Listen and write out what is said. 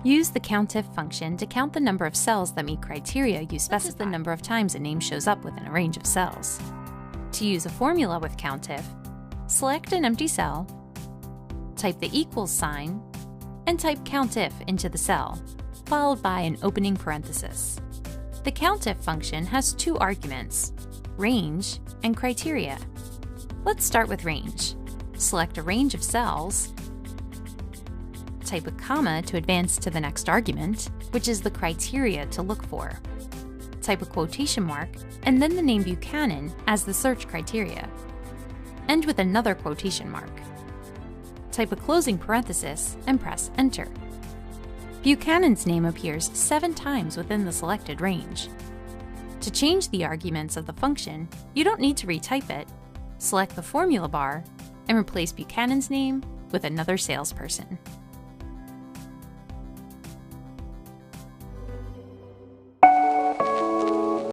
Use the Countif function to count the number of cells that meet criteria you specify, the number of times a name shows up within a range of cells. To use a formula with Countif, select an empty cell, type the equals sign, and type Countif into the cell, followed by an opening parenthesis. The Countif function has two arguments, range and criteria. Let's start with range. Select a range of cells, type a comma to advance to the next argument, which is the criteria to look for. Type a quotation mark, and then the name Buchanan as the search criteria. End with another quotation mark. Type a closing parenthesis and press Enter. Buchanan's name appears 7 times within the selected range. To change the arguments of the function, you don't need to retype it. Select the formula bar and replace Buchanan's name with another salesperson.